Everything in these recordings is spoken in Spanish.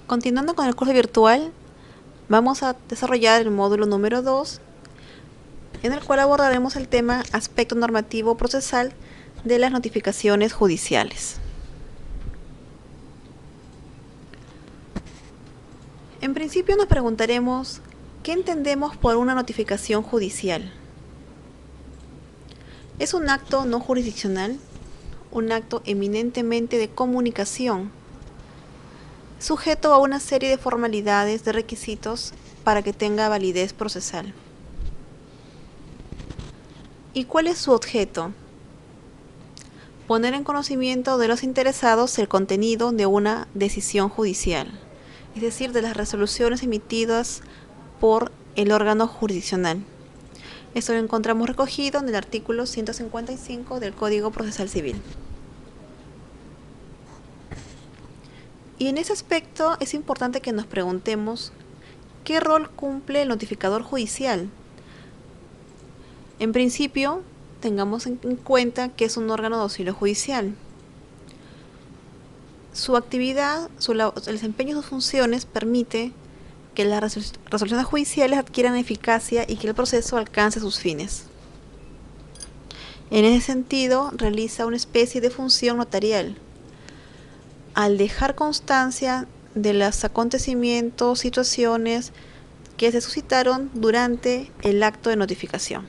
Continuando con el curso virtual, vamos a desarrollar el módulo número 2, en el cual abordaremos el tema aspecto normativo procesal de las notificaciones judiciales. En principio nos preguntaremos, ¿qué entendemos por una notificación judicial? Es un acto no jurisdiccional, un acto eminentemente de comunicación, sujeto a una serie de formalidades, de requisitos para que tenga validez procesal. ¿Y cuál es su objeto? Poner en conocimiento de los interesados el contenido de una decisión judicial, es decir, de las resoluciones emitidas por el órgano jurisdiccional. Esto lo encontramos recogido en el artículo 155 del Código Procesal Civil. Y en ese aspecto es importante que nos preguntemos ¿qué rol cumple el notificador judicial? En principio, tengamos en cuenta que es un órgano de auxilio judicial. Su actividad, el desempeño de sus funciones permite que las resoluciones judiciales adquieran eficacia y que el proceso alcance sus fines. En ese sentido, realiza una especie de función notarial, al dejar constancia de los acontecimientos, situaciones que se suscitaron durante el acto de notificación.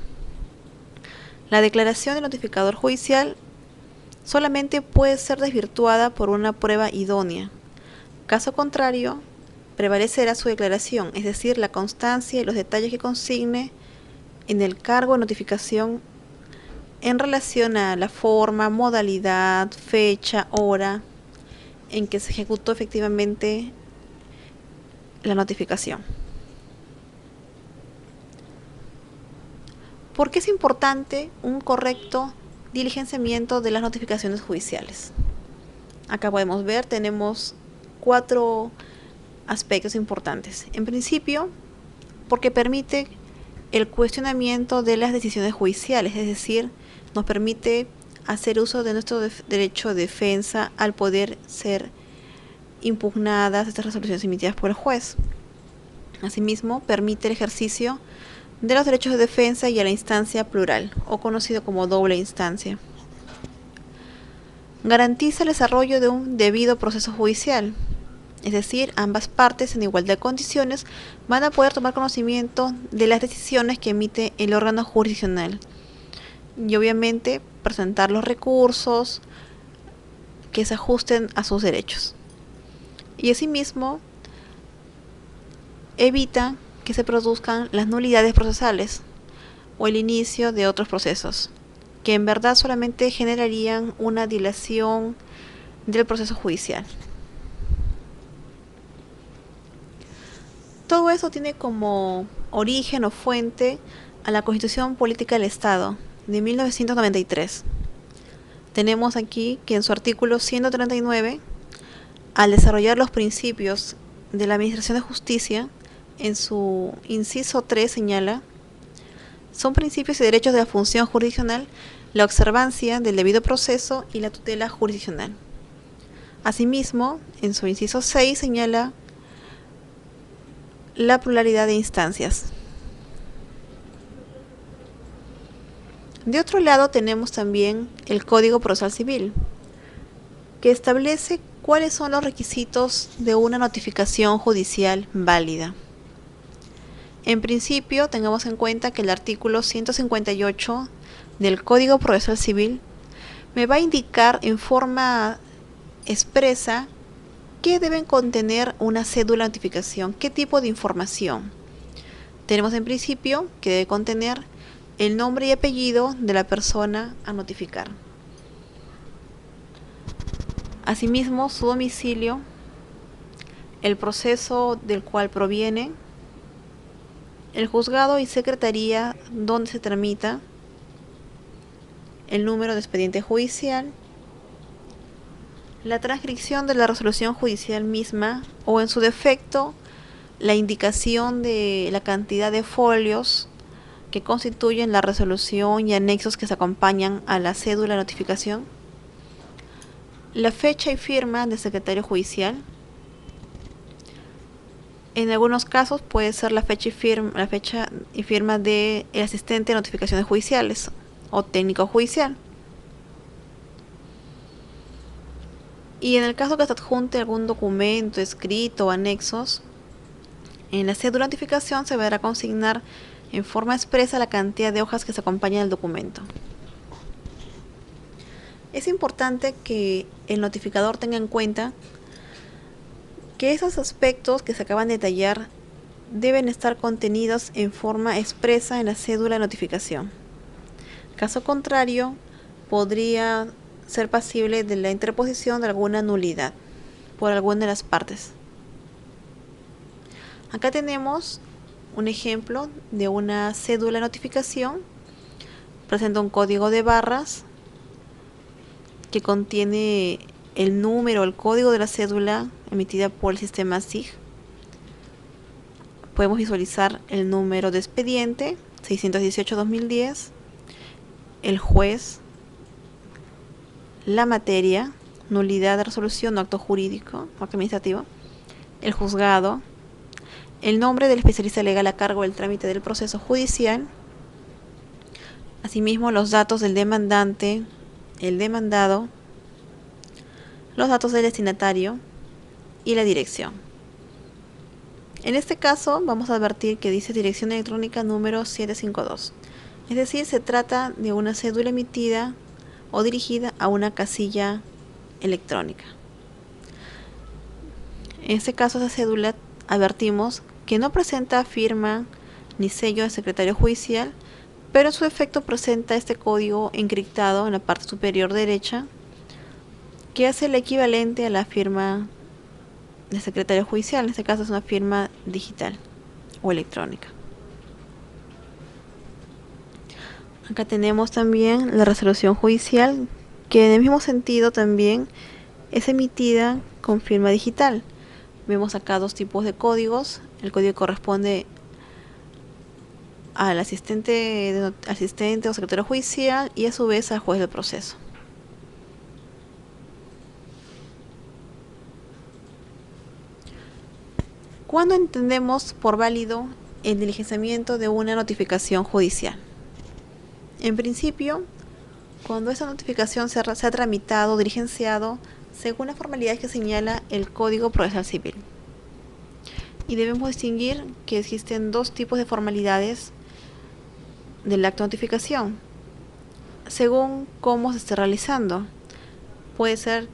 La declaración del notificador judicial solamente puede ser desvirtuada por una prueba idónea. Caso contrario, prevalecerá su declaración, es decir, la constancia y los detalles que consigne en el cargo de notificación en relación a la forma, modalidad, fecha, hora en que se ejecutó efectivamente la notificación. ¿Por qué es importante un correcto diligenciamiento de las notificaciones judiciales? Acá podemos ver, tenemos 4 aspectos importantes. En principio, porque permite el cuestionamiento de las decisiones judiciales, es decir, nos permite hacer uso de nuestro derecho de defensa al poder ser impugnadas estas resoluciones emitidas por el juez. Asimismo, permite el ejercicio de los derechos de defensa y a la instancia plural, o conocido como doble instancia. Garantiza el desarrollo de un debido proceso judicial, es decir, ambas partes en igualdad de condiciones van a poder tomar conocimiento de las decisiones que emite el órgano jurisdiccional y obviamente presentar los recursos que se ajusten a sus derechos. Y asimismo, evita que se produzcan las nulidades procesales o el inicio de otros procesos, que en verdad solamente generarían una dilación del proceso judicial. Todo eso tiene como origen o fuente a la Constitución Política del Estado de 1993. Tenemos aquí que en su artículo 139, al desarrollar los principios de la Administración de Justicia, en su inciso 3 señala: son principios y derechos de la función jurisdiccional la observancia del debido proceso y la tutela jurisdiccional. Asimismo, en su inciso 6 señala la pluralidad de instancias. De otro lado tenemos también el Código Procesal Civil, que establece cuáles son los requisitos de una notificación judicial válida. En principio, tengamos en cuenta que el artículo 158 del Código Procesal Civil me va a indicar en forma expresa qué deben contener una cédula de notificación, qué tipo de información. Tenemos en principio que debe contener el nombre y apellido de la persona a notificar. Asimismo, su domicilio, el proceso del cual proviene, el juzgado y secretaría donde se tramita, el número de expediente judicial, la transcripción de la resolución judicial misma o en su defecto la indicación de la cantidad de folios que constituyen la resolución y anexos que se acompañan a la cédula de notificación, la fecha y firma del secretario judicial, En algunos casos puede ser la fecha y firma del asistente de notificaciones judiciales o técnico judicial. Y en el caso que se adjunte algún documento escrito o anexos, en la cédula de notificación se deberá consignar en forma expresa la cantidad de hojas que se acompañan al documento. Es importante que el notificador tenga en cuenta que esos aspectos que se acaban de detallar deben estar contenidos en forma expresa en la cédula de notificación. Caso contrario, podría ser pasible de la interposición de alguna nulidad por alguna de las partes. Acá tenemos un ejemplo de una cédula de notificación. Presenta un código de barras que contiene el número, el código de la cédula emitida por el sistema SIG. Podemos visualizar el número de expediente 618-2010, el juez, la materia, nulidad de resolución o acto jurídico o acto administrativo, el juzgado, el nombre del especialista legal a cargo del trámite del proceso judicial, asimismo los datos del demandante, el demandado, los datos del destinatario y la dirección. En este caso vamos a advertir que dice dirección electrónica número 752, es decir, se trata de una cédula emitida o dirigida a una casilla electrónica. En este caso, esa cédula advertimos que no presenta firma ni sello del secretario judicial, pero en su efecto presenta este código encriptado en la parte superior derecha, que hace el equivalente a la firma del secretario judicial. En este caso es una firma digital o electrónica. Acá tenemos también la resolución judicial, que en el mismo sentido también es emitida con firma digital. Vemos acá dos tipos de códigos. El código corresponde al asistente o secretario judicial y a su vez al juez del proceso. ¿Cuándo entendemos por válido el diligenciamiento de una notificación judicial? En principio, cuando esa notificación se ha tramitado o diligenciado según las formalidades que señala el Código Procesal Civil. Y debemos distinguir que existen dos tipos de formalidades del acto de notificación, según cómo se esté realizando. Puede ser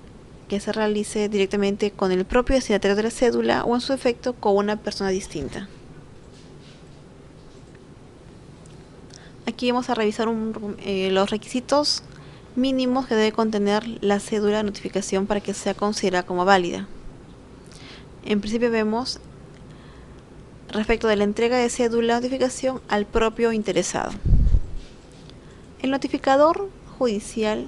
que se realice directamente con el propio destinatario de la cédula o en su efecto con una persona distinta. Aquí vamos a revisar los requisitos mínimos que debe contener la cédula de notificación para que sea considerada como válida. En principio vemos respecto de la entrega de cédula de notificación al propio interesado. El notificador judicial,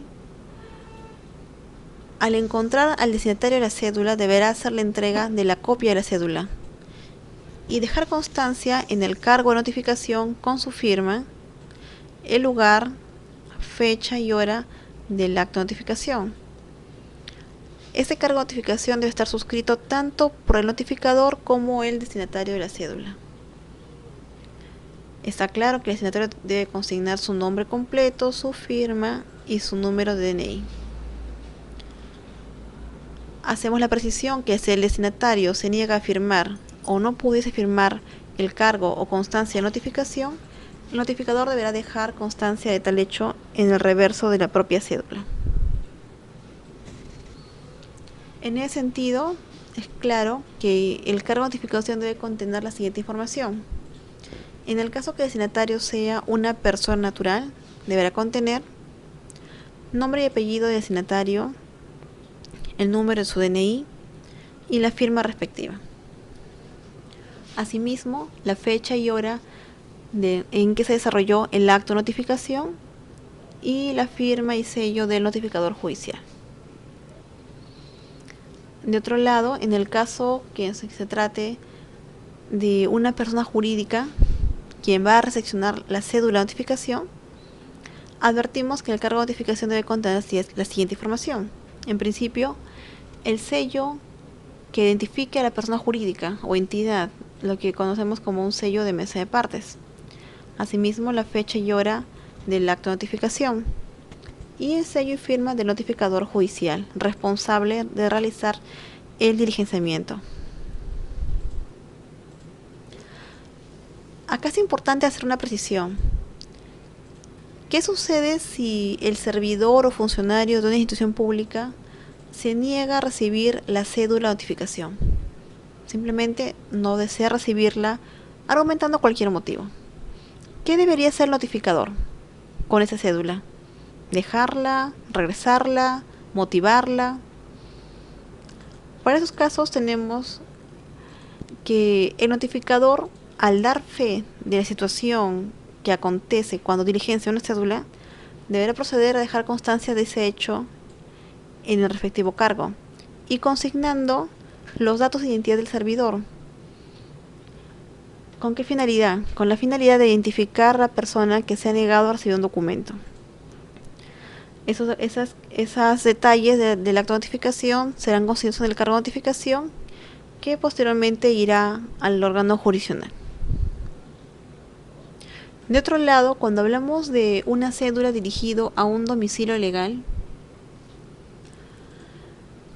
al encontrar al destinatario de la cédula, deberá hacer la entrega de la copia de la cédula y dejar constancia en el cargo de notificación con su firma, el lugar, fecha y hora del acto de notificación. Este cargo de notificación debe estar suscrito tanto por el notificador como el destinatario de la cédula. Está claro que el destinatario debe consignar su nombre completo, su firma y su número de DNI. Hacemos la precisión que si el destinatario se niega a firmar o no pudiese firmar el cargo o constancia de notificación, el notificador deberá dejar constancia de tal hecho en el reverso de la propia cédula. En ese sentido, es claro que el cargo de notificación debe contener la siguiente información. En el caso que el destinatario sea una persona natural, deberá contener nombre y apellido del destinatario, el número de su DNI y la firma respectiva. Asimismo, la fecha y hora en que se desarrolló el acto de notificación y la firma y sello del notificador judicial. De otro lado, en el caso que se trate de una persona jurídica quien va a recepcionar la cédula de notificación, advertimos que el cargo de notificación debe contener la siguiente información. En principio, el sello que identifique a la persona jurídica o entidad lo que conocemos como un sello de mesa de partes. Asimismo, la fecha y hora del acto de notificación y el sello y firma del notificador judicial responsable de realizar el diligenciamiento. Acá es importante hacer una precisión. ¿Qué sucede si el servidor o funcionario de una institución pública se niega a recibir la cédula de notificación? Simplemente no desea recibirla, argumentando cualquier motivo. ¿Qué debería hacer el notificador con esa cédula? ¿Dejarla? ¿Regresarla? ¿Motivarla? Para esos casos tenemos que el notificador, al dar fe de la situación que acontece cuando diligencia una cédula, deberá proceder a dejar constancia de ese hecho en el respectivo cargo y consignando los datos de identidad del servidor. ¿Con qué finalidad? Con la finalidad de identificar a la persona que se ha negado a recibir un documento. Esos detalles del acto de notificación serán consignados en el cargo de notificación, que posteriormente irá al órgano jurisdiccional. De otro lado, cuando hablamos de una cédula dirigido a un domicilio legal,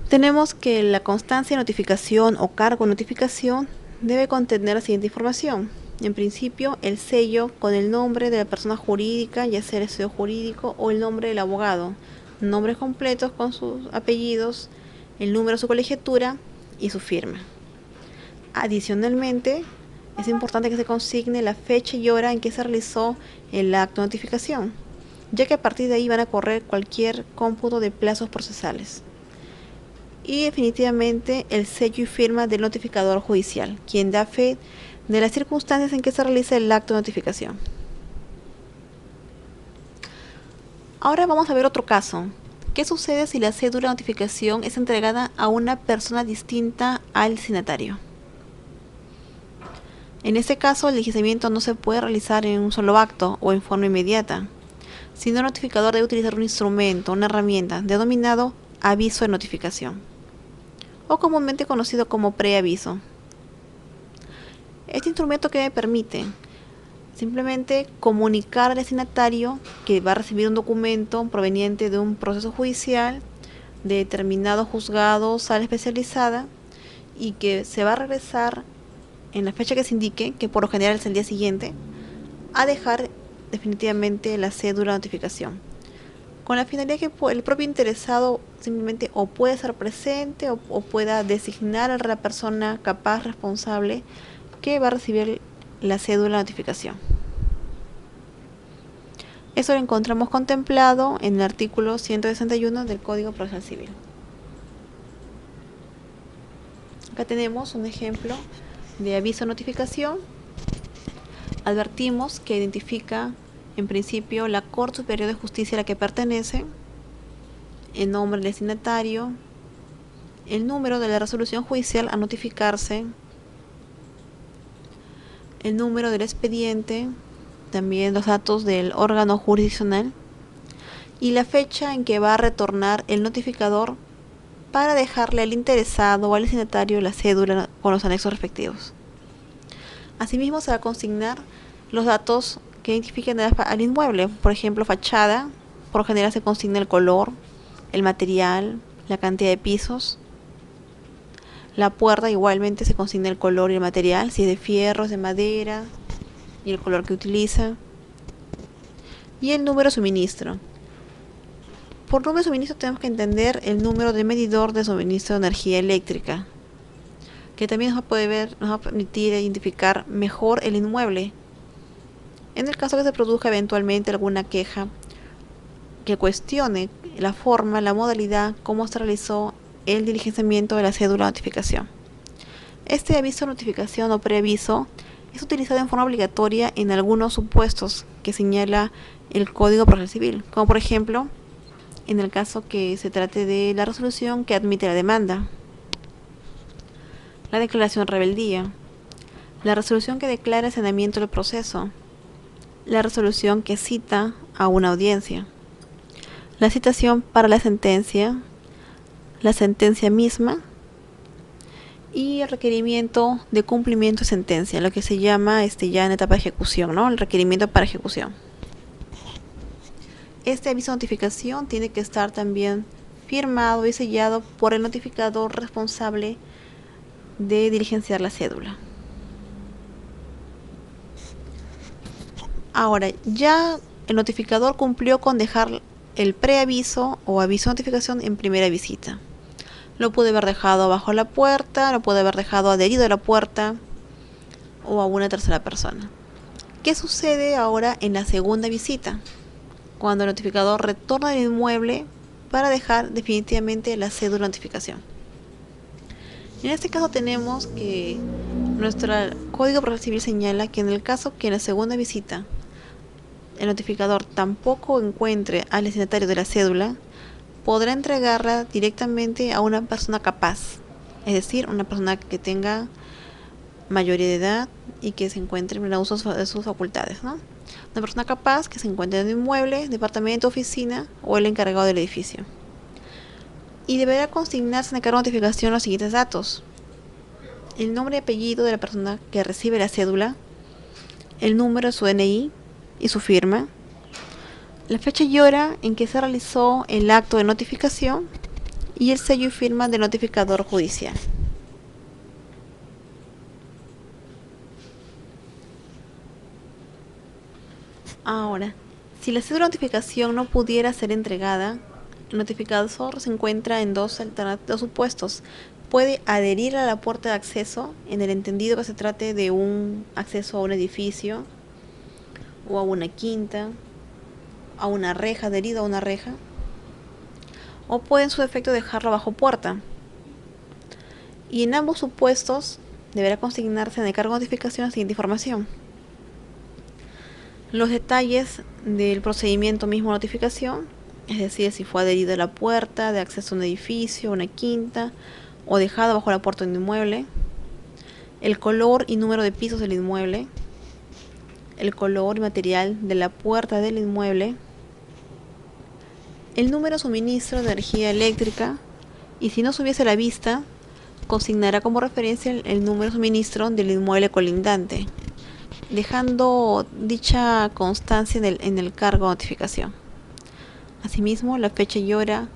tenemos que la constancia de notificación o cargo de notificación debe contener la siguiente información. En principio, el sello con el nombre de la persona jurídica, ya sea el sello jurídico o el nombre del abogado, nombres completos con sus apellidos, el número de su colegiatura y su firma. Adicionalmente, es importante que se consigne la fecha y hora en que se realizó el acto de notificación, ya que a partir de ahí van a correr cualquier cómputo de plazos procesales. Y definitivamente el sello y firma del notificador judicial, quien da fe de las circunstancias en que se realiza el acto de notificación. Ahora vamos a ver otro caso. ¿Qué sucede si la cédula de notificación es entregada a una persona distinta al destinatario? En este caso, el diligenciamiento no se puede realizar en un solo acto o en forma inmediata, sino el notificador debe utilizar un instrumento, una herramienta denominado aviso de notificación, o comúnmente conocido como preaviso. Este instrumento que me permite simplemente comunicar al destinatario que va a recibir un documento proveniente de un proceso judicial de determinado juzgado, sala especializada, y que se va a regresar en la fecha que se indique, que por lo general es el día siguiente, a dejar definitivamente la cédula de notificación, con la finalidad que el propio interesado simplemente o puede estar presente o pueda designar a la persona capaz, responsable, que va a recibir la cédula de notificación. Eso lo encontramos contemplado en el artículo 161 del Código Procesal Civil. Acá tenemos un ejemplo de aviso de notificación. Advertimos que identifica en principio la Corte Superior de Justicia a la que pertenece, el nombre del destinatario, el número de la resolución judicial a notificarse, el número del expediente, también los datos del órgano jurisdiccional y la fecha en que va a retornar el notificador para dejarle al interesado o al destinatario la cédula con los anexos respectivos. Asimismo, se va a consignar los datos que identifiquen al inmueble, por ejemplo, fachada. Por lo general se consigna el color, el material, la cantidad de pisos. La puerta igualmente se consigna el color y el material, si es de fierro, es de madera, y el color que utiliza. Y el número de suministro. Por número de suministro tenemos que entender el número de medidor de suministro de energía eléctrica, que también nos va a permitir identificar mejor el inmueble. En el caso que se produzca eventualmente alguna queja que cuestione la forma, la modalidad, cómo se realizó el diligenciamiento de la cédula de notificación. Este aviso de notificación o preaviso es utilizado en forma obligatoria en algunos supuestos que señala el Código Procesal Civil, como por ejemplo en el caso que se trate de la resolución que admite la demanda, la declaración de rebeldía, la resolución que declara el saneamiento del proceso, la resolución que cita a una audiencia, la citación para la sentencia misma y el requerimiento de cumplimiento de sentencia, lo que se llama ya en etapa de ejecución, ¿no? El requerimiento para ejecución. Este aviso de notificación tiene que estar también firmado y sellado por el notificador responsable de diligenciar la cédula. Ahora, ya el notificador cumplió con dejar el preaviso o aviso de notificación en primera visita. Lo puede haber dejado bajo la puerta, lo puede haber dejado adherido a la puerta o a una tercera persona. ¿Qué sucede ahora en la segunda visita? Cuando el notificador retorna al inmueble para dejar definitivamente la cédula de notificación. En este caso tenemos que nuestro Código Procesal Civil señala que en el caso que en la segunda visita el notificador tampoco encuentre al destinatario de la cédula, podrá entregarla directamente a una persona capaz, es decir, una persona que tenga mayoría de edad y que se encuentre en el uso de sus facultades, ¿no? Una persona capaz que se encuentre en un inmueble, departamento, oficina o el encargado del edificio. Y deberá consignarse en el cargo de notificación los siguientes datos: el nombre y apellido de la persona que recibe la cédula, el número de su DNI y su firma, la fecha y hora en que se realizó el acto de notificación y el sello y firma del notificador judicial. Ahora, si la cédula de notificación no pudiera ser entregada, el notificador se encuentra en dos supuestos. Puede adherir a la puerta de acceso, en el entendido que se trate de un acceso a un edificio o a una quinta, a una reja, adherido a una reja, o puede en su defecto dejarlo bajo puerta. Y en ambos supuestos deberá consignarse en el cargo de notificación la siguiente información: los detalles del procedimiento mismo de notificación, es decir, si fue adherido a la puerta de acceso a un edificio, una quinta, o dejado bajo la puerta de un inmueble, el color y número de pisos del inmueble, el color y material de la puerta del inmueble, el número de suministro de energía eléctrica, y si no se hubiese a la vista, consignará como referencia el número de suministro del inmueble colindante, dejando dicha constancia en el cargo de notificación. Asimismo, la fecha y hora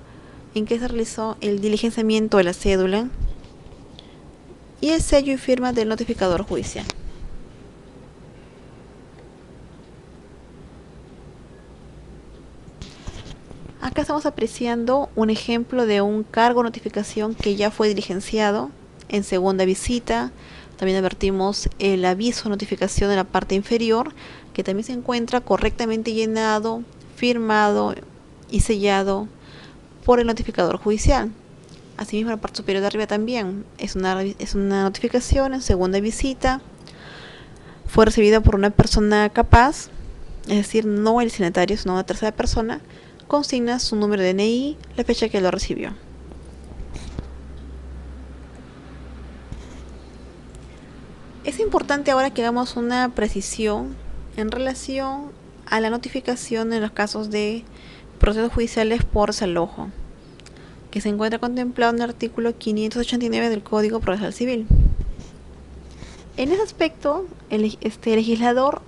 en que se realizó el diligenciamiento de la cédula y el sello y firma del notificador judicial. Acá estamos apreciando un ejemplo de un cargo de notificación que ya fue diligenciado en segunda visita. También advertimos el aviso de notificación en la parte inferior, que también se encuentra correctamente llenado, firmado y sellado por el notificador judicial. Asimismo, en la parte superior de arriba también es una notificación en segunda visita. Fue recibida por una persona capaz, es decir, no el destinatario, sino una tercera persona. Consigna su número de DNI, la fecha que lo recibió. Es importante ahora que hagamos una precisión en relación a la notificación en los casos de procesos judiciales por desalojo, que se encuentra contemplado en el artículo 589 del Código Procesal Civil. En ese aspecto, el legislador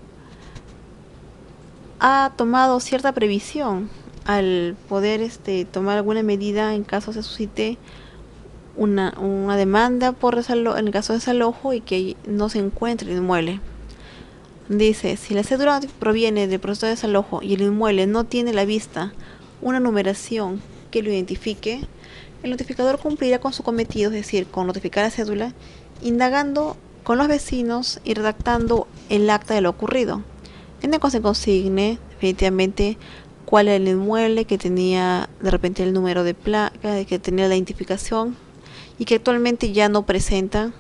ha tomado cierta previsión al poder tomar alguna medida en caso se suscite una demanda por desalojo, en el caso de desalojo, y que no se encuentre el inmueble. Dice: si la cédula proviene del proceso de desalojo y el inmueble no tiene a la vista una numeración que lo identifique, el notificador cumplirá con su cometido, es decir, con notificar la cédula, indagando con los vecinos y redactando el acta de lo ocurrido, en el cual se consigne definitivamente cuál era el inmueble, que tenía de repente el número de placa, que tenía la identificación y que actualmente ya no presenta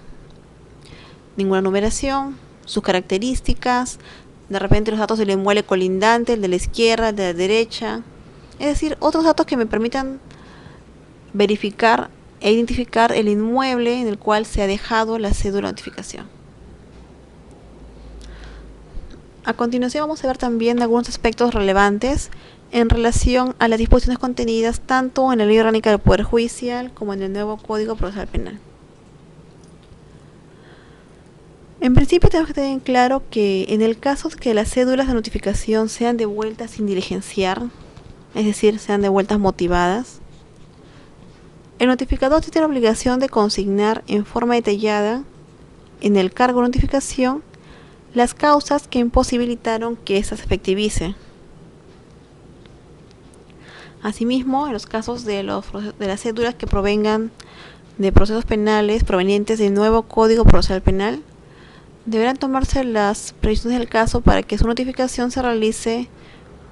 ninguna numeración, sus características, de repente los datos del inmueble colindante, el de la izquierda, el de la derecha, es decir, otros datos que me permitan verificar e identificar el inmueble en el cual se ha dejado la cédula de notificación. A continuación vamos a ver también algunos aspectos relevantes en relación a las disposiciones contenidas tanto en la Ley Orgánica del Poder Judicial como en el nuevo Código Procesal Penal. En principio tenemos que tener en claro que en el caso de que las cédulas de notificación sean devueltas sin diligenciar, es decir, sean devueltas motivadas, el notificador tiene la obligación de consignar en forma detallada en el cargo de notificación las causas que imposibilitaron que ésta se efectivice. Asimismo, en los casos de las cédulas que provengan de procesos penales provenientes del nuevo Código Procesal Penal, deberán tomarse las previsiones del caso para que su notificación se realice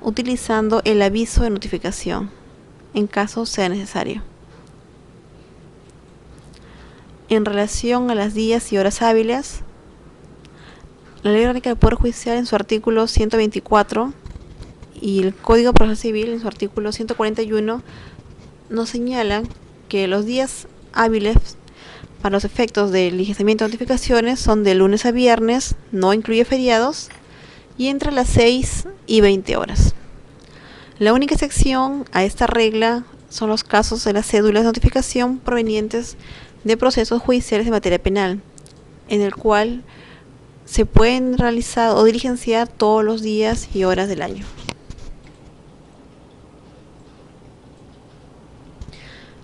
utilizando el aviso de notificación, en caso sea necesario. En relación a las días y horas hábiles, la Ley Orgánica del Poder Judicial en su artículo 124 y el Código Procesal Civil en su artículo 141 nos señalan que los días hábiles para los efectos del diligenciamiento de notificaciones son de lunes a viernes, no incluye feriados, y entre las 6 y 20 horas. La única excepción a esta regla son los casos de las cédulas de notificación provenientes de procesos judiciales de materia penal, en el cual se pueden realizar o diligenciar todos los días y horas del año.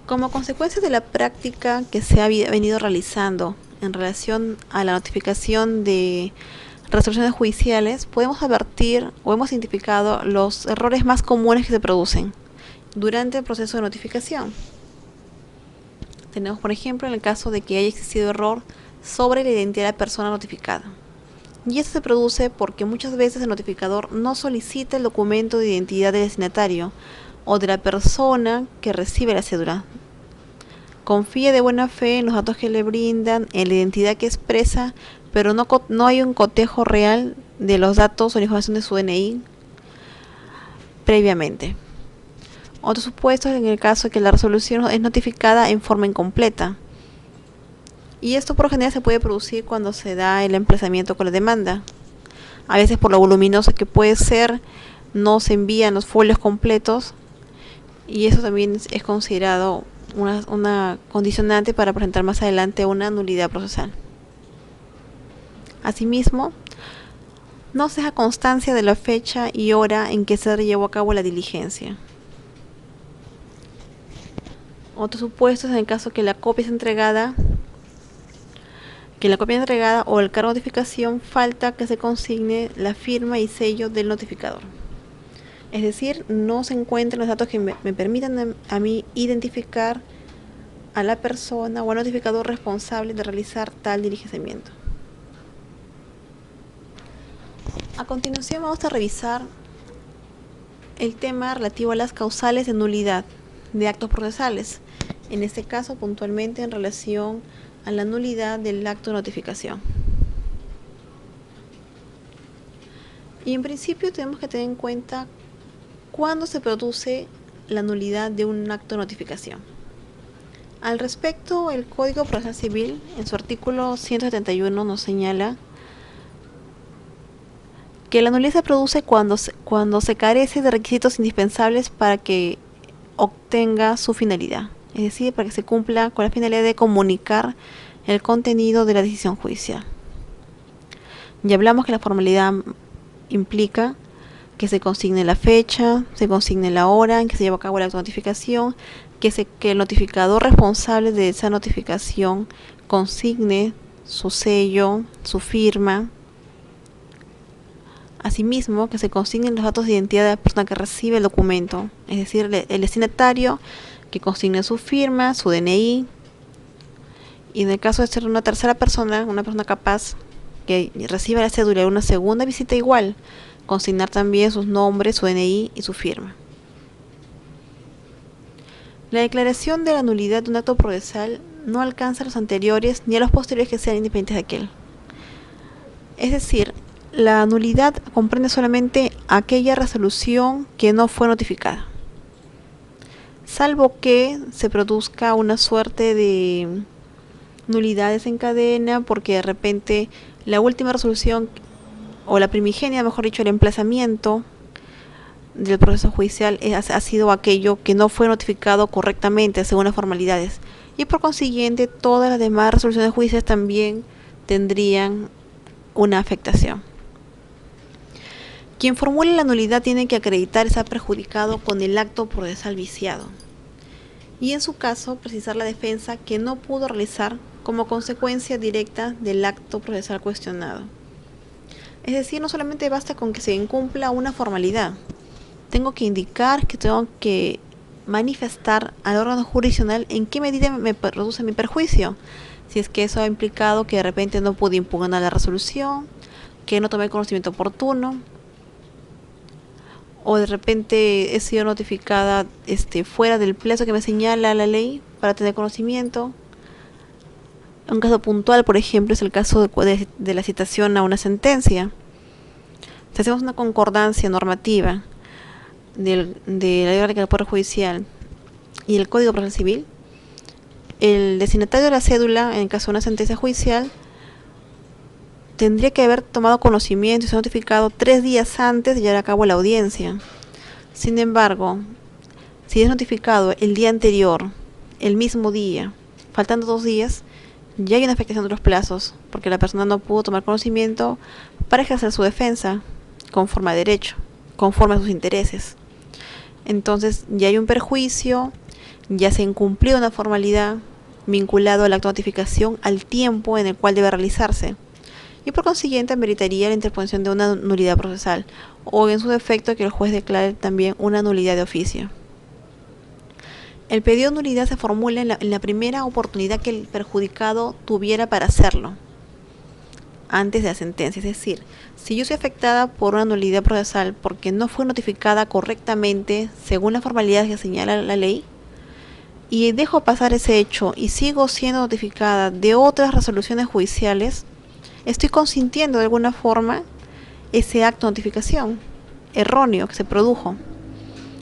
Como consecuencia de la práctica que se ha venido realizando en relación a la notificación de resoluciones judiciales, podemos advertir o hemos identificado los errores más comunes que se producen durante el proceso de notificación. Tenemos, por ejemplo, en el caso de que haya existido error sobre la identidad de la persona notificada. Y esto se produce porque muchas veces el notificador no solicita el documento de identidad del destinatario o de la persona que recibe la cédula. Confía de buena fe en los datos que le brindan, en la identidad que expresa, pero no hay un cotejo real de los datos o la información de su DNI previamente. Otro supuesto es en el caso de que la resolución es notificada en forma incompleta. Y esto por lo general se puede producir cuando se da el emplazamiento con la demanda. A veces por lo voluminoso que puede ser, no se envían los folios completos, y eso también es considerado una condicionante para presentar más adelante una nulidad procesal. Asimismo, no se deja constancia de la fecha y hora en que se llevó a cabo la diligencia. Otro supuesto es en el caso que la copia es entregada, o el cargo de notificación falta que se consigne la firma y sello del notificador. Es decir, no se encuentran los datos que me permitan a mí identificar a la persona o al notificador responsable de realizar tal diligenciamiento. A continuación vamos a revisar el tema relativo a las causales de nulidad de actos procesales, en este caso puntualmente en relación a la nulidad del acto de notificación. Y en principio tenemos que tener en cuenta cuándo se produce la nulidad de un acto de notificación. Al respecto, el Código Procesal Civil, en su artículo 171, nos señala que la nulidad se produce cuando se carece de requisitos indispensables para que obtenga su finalidad, es decir, para que se cumpla con la finalidad de comunicar el contenido de la decisión judicial. Ya hablamos que la formalidad implica que se consigne la fecha, se consigne la hora en que se lleva a cabo la notificación, que el notificador responsable de esa notificación consigne su sello, su firma. Asimismo, que se consignen los datos de identidad de la persona que recibe el documento, es decir, el destinatario, que consigne su firma, su DNI, y en el caso de ser una tercera persona, una persona capaz que reciba la cédula en una segunda visita igual, consignar también sus nombres, su DNI y su firma. La declaración de la nulidad de un acto procesal no alcanza a los anteriores ni a los posteriores que sean independientes de aquel. Es decir, la nulidad comprende solamente aquella resolución que no fue notificada, salvo que se produzca una suerte de nulidades en cadena, porque de repente la última resolución, o la primigenia, mejor dicho, el emplazamiento del proceso judicial ha sido aquello que no fue notificado correctamente según las formalidades, y por consiguiente todas las demás resoluciones judiciales también tendrían una afectación. Quien formule la nulidad tiene que acreditar estar perjudicado con el acto procesal viciado y en su caso precisar la defensa que no pudo realizar como consecuencia directa del acto procesal cuestionado. Es decir, no solamente basta con que se incumpla una formalidad, tengo que indicar que tengo que manifestar al órgano jurisdiccional en qué medida me produce mi perjuicio. Si es que eso ha implicado que de repente no pude impugnar la resolución, que no tomé conocimiento oportuno, o de repente he sido notificada fuera del plazo que me señala la ley para tener conocimiento. Un caso puntual, por ejemplo, es el caso de la citación a una sentencia. Si hacemos una concordancia normativa de la Ley Orgánica del Poder Judicial y el Código Procesal Civil, el destinatario de la cédula, en caso de una sentencia judicial, tendría que haber tomado conocimiento y ser notificado 3 días antes de llevar a cabo la audiencia. Sin embargo, si es notificado el día anterior, el mismo día, faltando 2 días, ya hay una afectación de los plazos, porque la persona no pudo tomar conocimiento para ejercer su defensa conforme a derecho, conforme a sus intereses. Entonces ya hay un perjuicio, ya se ha incumplido una formalidad vinculado al acto de notificación al tiempo en el cual debe realizarse, y por consiguiente meritaría la interposición de una nulidad procesal, o en su defecto que el juez declare también una nulidad de oficio. El pedido de nulidad se formula en la primera oportunidad que el perjudicado tuviera para hacerlo, antes de la sentencia. Es decir, si yo soy afectada por una nulidad procesal porque no fue notificada correctamente según las formalidades que señala la ley, y dejo pasar ese hecho y sigo siendo notificada de otras resoluciones judiciales, estoy consintiendo de alguna forma ese acto de notificación erróneo que se produjo.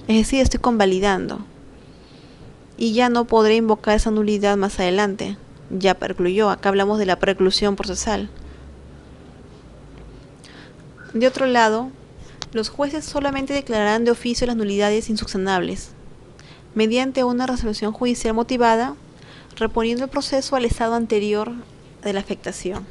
Es decir, estoy convalidando. Y ya no podré invocar esa nulidad más adelante. Ya precluyó. Acá hablamos de la preclusión procesal. De otro lado, los jueces solamente declararán de oficio las nulidades insubsanables, mediante una resolución judicial motivada, reponiendo el proceso al estado anterior de la afectación.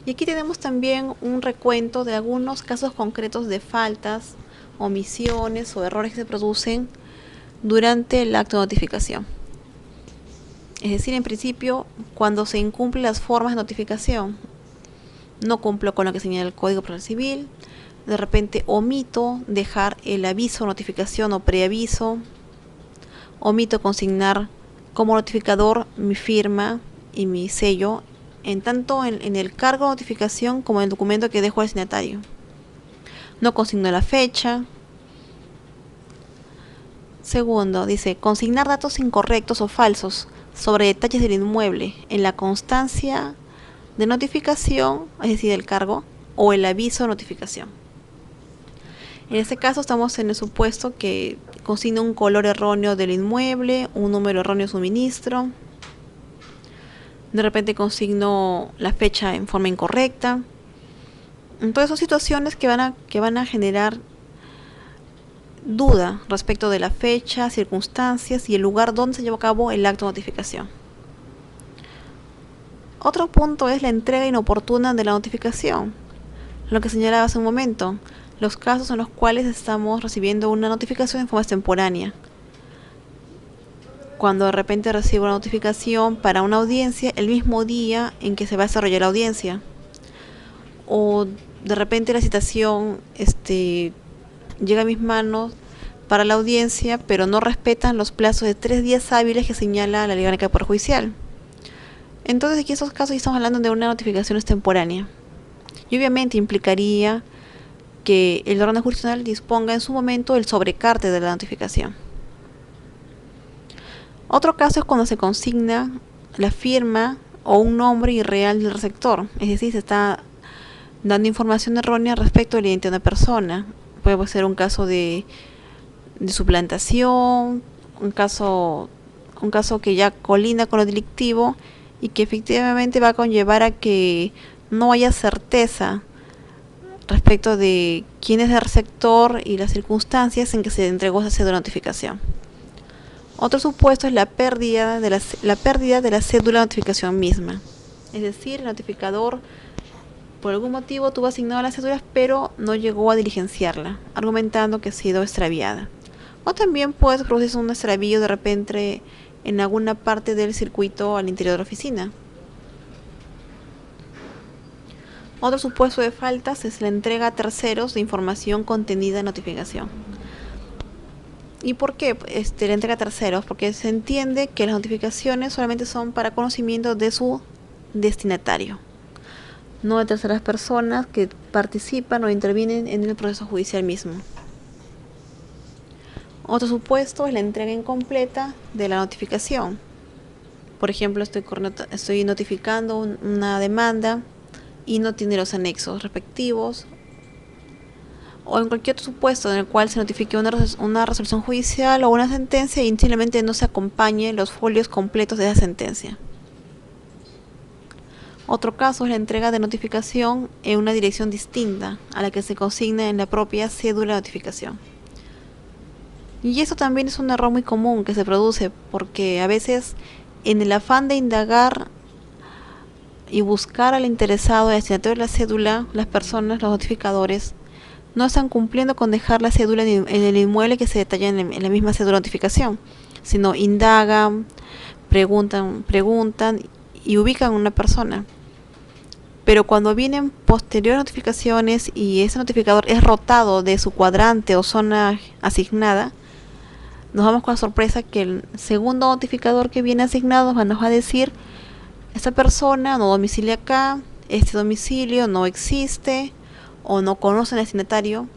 Y aquí tenemos también un recuento de algunos casos concretos de faltas, omisiones o errores que se producen durante el acto de notificación. Es decir, en principio, cuando se incumplen las formas de notificación, no cumplo con lo que señala el Código Procesal Civil, de repente omito dejar el aviso, notificación o preaviso, omito consignar como notificador mi firma y mi sello, en tanto en el cargo de notificación como en el documento que dejo al destinatario. No consigno la fecha. Segundo, dice, consignar datos incorrectos o falsos sobre detalles del inmueble en la constancia de notificación, es decir, del cargo, o el aviso de notificación. En este caso estamos en el supuesto que consigna un color erróneo del inmueble, un número erróneo de suministro. De repente consigno la fecha en forma incorrecta. Entonces son situaciones que van a generar duda respecto de la fecha, circunstancias y el lugar donde se llevó a cabo el acto de notificación. Otro punto es la entrega inoportuna de la notificación, lo que señalaba hace un momento, los casos en los cuales estamos recibiendo una notificación en forma extemporánea. Cuando de repente recibo una notificación para una audiencia el mismo día en que se va a desarrollar la audiencia, o de repente la citación llega a mis manos para la audiencia, pero no respetan los plazos de 3 días hábiles que señala la Ley Orgánica del Poder Judicial. Entonces aquí en estos casos estamos hablando de una notificación extemporánea. Y obviamente implicaría que el órgano jurisdiccional disponga en su momento el sobrecarte de la notificación. Otro caso es cuando se consigna la firma o un nombre irreal del receptor, es decir, se está dando información errónea respecto a la identidad de una persona. Puede ser un caso de suplantación, un caso que ya colinda con lo delictivo y que efectivamente va a conllevar a que no haya certeza respecto de quién es el receptor y las circunstancias en que se entregó esa cédula de notificación. Otro supuesto es la pérdida de la cédula de notificación misma. Es decir, el notificador por algún motivo tuvo asignado las cédulas pero no llegó a diligenciarla, argumentando que ha sido extraviada. O también puede producirse un extravío de repente en alguna parte del circuito al interior de la oficina. Otro supuesto de faltas es la entrega a terceros de información contenida en notificación. ¿Y por qué la entrega a terceros? Porque se entiende que las notificaciones solamente son para conocimiento de su destinatario, no de terceras personas que participan o intervienen en el proceso judicial mismo. Otro supuesto es la entrega incompleta de la notificación. Por ejemplo, estoy notificando una demanda y no tiene los anexos respectivos, o en cualquier otro supuesto en el cual se notifique una resolución judicial o una sentencia y simplemente no se acompañe los folios completos de esa sentencia. Otro caso es la entrega de notificación en una dirección distinta a la que se consigna en la propia cédula de notificación. Y eso también es un error muy común que se produce porque a veces en el afán de indagar y buscar al interesado y destinatario de la cédula, las personas, los notificadores, no están cumpliendo con dejar la cédula en el inmueble que se detalla en la misma cédula de notificación, sino indagan, preguntan y ubican a una persona. Pero cuando vienen posteriores notificaciones y ese notificador es rotado de su cuadrante o zona asignada, nos vamos con la sorpresa que el segundo notificador que viene asignado nos va a decir: esta persona no domicilia acá, este domicilio no existe o no conoce al destinatario,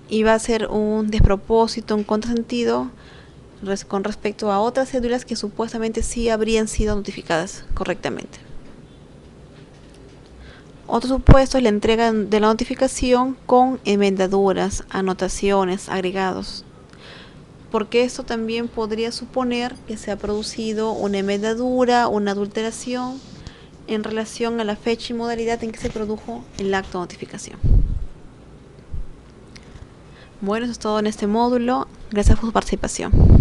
y va a ser un despropósito, un contrasentido con respecto a otras cédulas que supuestamente sí habrían sido notificadas correctamente. Otro supuesto es la entrega de la notificación con enmendaduras, anotaciones, agregados, porque esto también podría suponer que se ha producido una enmendadura, una adulteración en relación a la fecha y modalidad en que se produjo el acto de notificación. Bueno, eso es todo en este módulo. Gracias por su participación.